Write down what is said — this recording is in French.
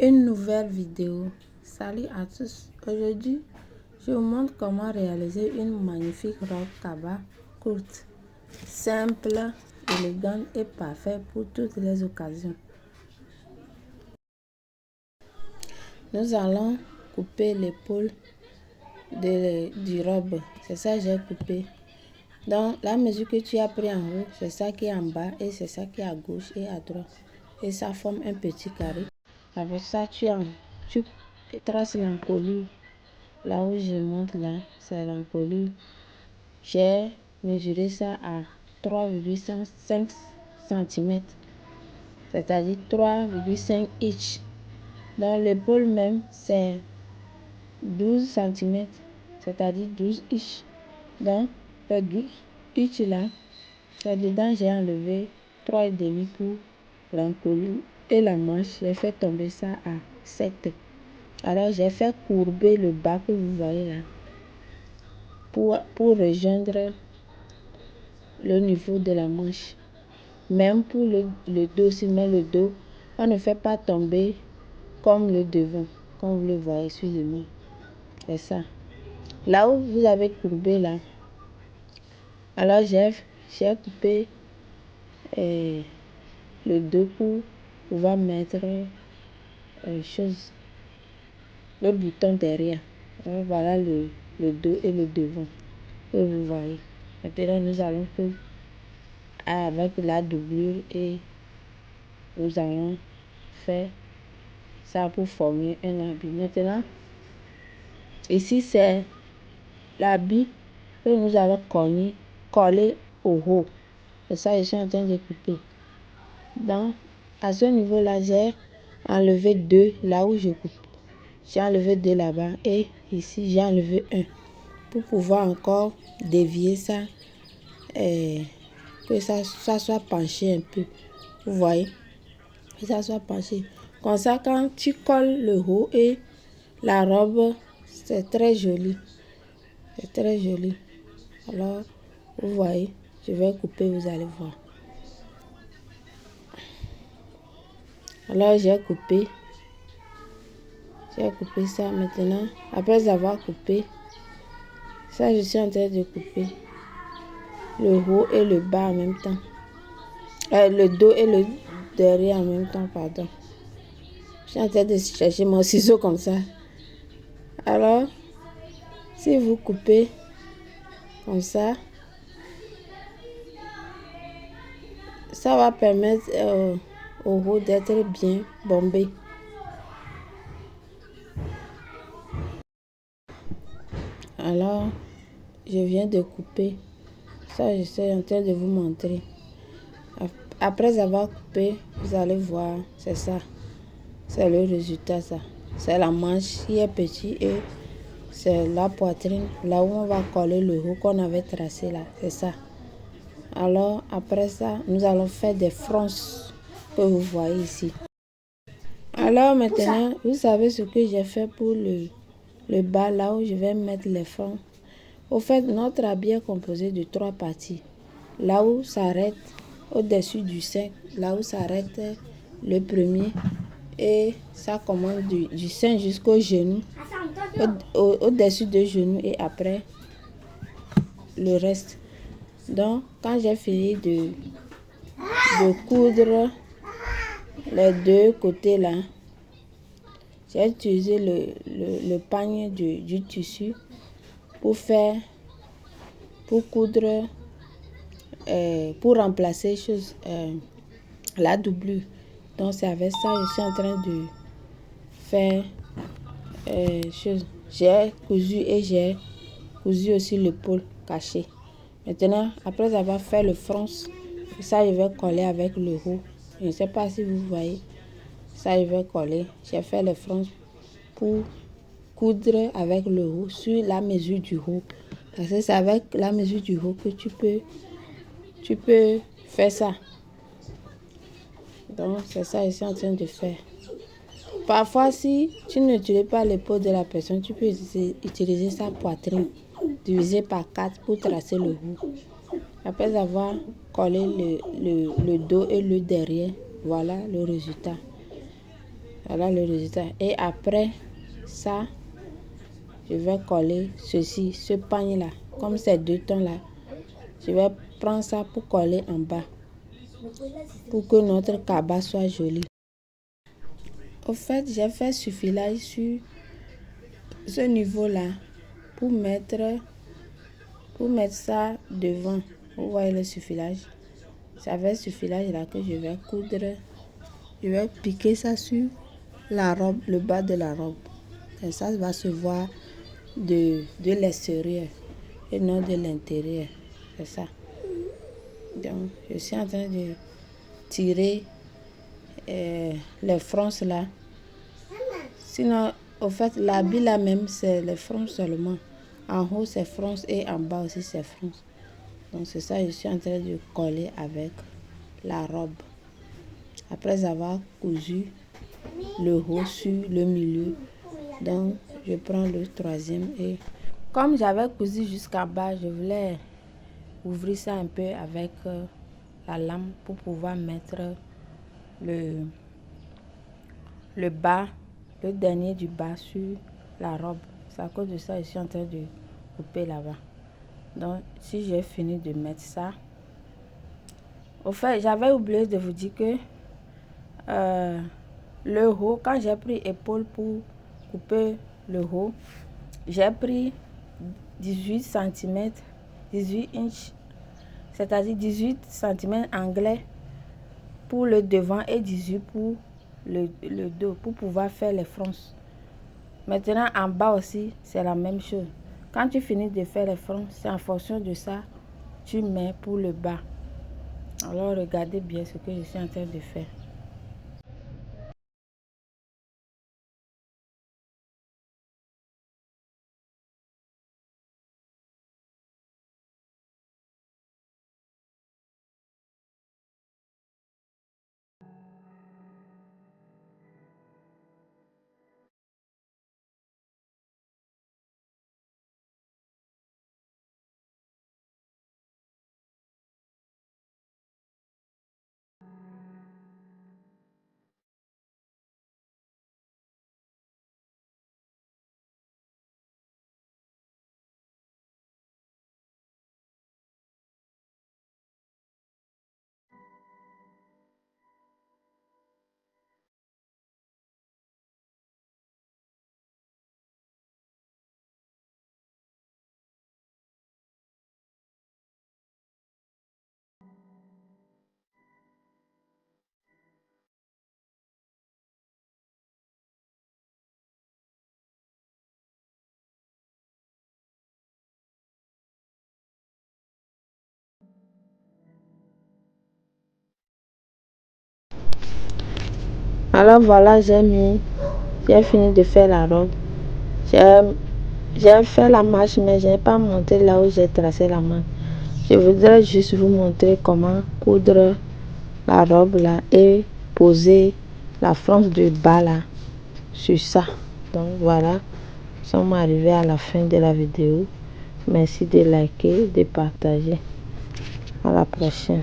Une nouvelle vidéo. Salut à tous. Aujourd'hui, je vous montre comment réaliser une magnifique robe cabas courte, simple, élégante et parfaite pour toutes les occasions. Nous allons couper l'épaule du robe. C'est ça que j'ai coupé. Donc, la mesure que tu as pris en haut, c'est ça qui est en bas et c'est ça qui est à gauche et à droite. Et ça forme un petit carré. Avec ça, tu traces l'encolure. Là où je montre là, c'est l'encolure. J'ai mesuré ça à 3,5 cm. C'est-à-dire 3,5 inch. Dans l'épaule même, c'est 12 cm. C'est-à-dire 12 inch. Donc, le 12 inch là, c'est dedans, j'ai enlevé 3,5 pour l'encolure. Et la manche, j'ai fait tomber ça à 7. Alors, j'ai fait courber le bas que vous voyez là pour rejoindre le niveau de la manche. Même pour le dos aussi, mais le dos, on ne fait pas tomber comme le devant, comme vous le voyez, excusez-moi. C'est ça. Là où vous avez courbé là, alors j'ai coupé le dos pour pouvoir mettre le bouton derrière. Alors, voilà le dos et le devant que vous voyez. Maintenant, nous allons faire avec la doublure et nous allons faire ça pour former un habit. Maintenant, ici c'est l'habit que nous allons coller au haut. C'est ça que je suis en train de couper. Donc, à ce niveau-là, j'ai enlevé 2 là où je coupe. J'ai enlevé 2 là-bas et ici j'ai enlevé 1 pour pouvoir encore dévier ça et que ça soit penché un peu. Vous voyez? Que ça soit penché. Comme ça, quand tu colles le haut et la robe, c'est très joli. C'est très joli. Alors, vous voyez, je vais couper, vous allez voir. Alors, j'ai coupé ça maintenant. Après avoir coupé, ça, je suis en train de couper le haut et le bas en même temps. Le dos et le derrière en même temps, pardon. Je suis en train de chercher mon ciseau comme ça. Alors, si vous coupez comme ça, ça va permettre au haut d'être bien bombé. Alors, je viens de couper. Ça, je suis en train de vous montrer. Après avoir coupé, vous allez voir, c'est ça. C'est le résultat, ça. C'est la manche qui est petite et c'est la poitrine, là où on va coller le haut qu'on avait tracé là. C'est ça. Alors, après ça, nous allons faire des fronces que vous voyez ici. Alors, maintenant, vous savez ce que j'ai fait pour le bas, là où je vais mettre les fronts. Au fait, notre habit est composé de 3 parties. Là où s'arrête au-dessus du sein, là où s'arrête le premier, et ça commence du sein jusqu'au genou, au-dessus du genou et après le reste. Donc, quand j'ai fini de coudre les 2 côtés là, j'ai utilisé le pagne du tissu pour coudre, pour remplacer la doublure. Donc c'est avec ça que je suis en train de faire J'ai cousu et j'ai cousu aussi l'épaule cachée. Maintenant, après avoir fait le front, ça je vais coller avec le haut. Je ne sais pas si vous voyez. Ça je vais coller. J'ai fait le front pour coudre avec le haut sur la mesure du haut. Parce que c'est avec la mesure du haut que tu peux faire ça. Donc c'est ça que je suis en train de faire. Parfois, si tu n'utilises pas l'épaule de la personne, tu peux utiliser sa poitrine, divisé par 4 pour tracer le haut. Après avoir collé le dos et le derrière, voilà le résultat. Voilà le résultat. Et après ça, je vais coller ceci, ce pagne là. Comme ces deux tons là, je vais prendre ça pour coller en bas. Pour que notre cabas soit joli. Au fait, j'ai fait ce filage sur ce niveau là pour mettre ça devant. Vous voyez le suffilage. C'est avec ce filage là que je vais coudre. Je vais piquer ça sur la robe, le bas de la robe. Et ça va se voir de l'extérieur et non de l'intérieur. C'est ça. Donc, je suis en train de tirer les fronces là. Sinon, au fait, l'habit là même, c'est les fronces seulement. En haut, c'est fronce et en bas aussi, c'est fronce. Donc, c'est ça, je suis en train de coller avec la robe. Après avoir cousu le haut sur le milieu, donc je prends le troisième et comme j'avais cousu jusqu'en bas, je voulais ouvrir ça un peu avec la lame pour pouvoir mettre le bas, le dernier du bas sur la robe. C'est à cause de ça que je suis en train de couper là-bas. Donc si j'ai fini de mettre ça, au fait j'avais oublié de vous dire que le haut, quand j'ai pris épaule pour couper le haut, j'ai pris 18 cm, 18 inches, c'est-à-dire 18 cm anglais pour le devant et 18 pour le dos, pour pouvoir faire les fronces. Maintenant, en bas aussi, c'est la même chose. Quand tu finis de faire les fronces, c'est en fonction de ça, tu mets pour le bas. Alors, regardez bien ce que je suis en train de faire. Alors voilà, j'ai fini de faire la robe. J'ai fait la marche, mais je n'ai pas montré là où j'ai tracé la marche. Je voudrais juste vous montrer comment coudre la robe là et poser la frange de bas là sur ça. Donc voilà, nous sommes arrivés à la fin de la vidéo. Merci de liker, de partager. À la prochaine.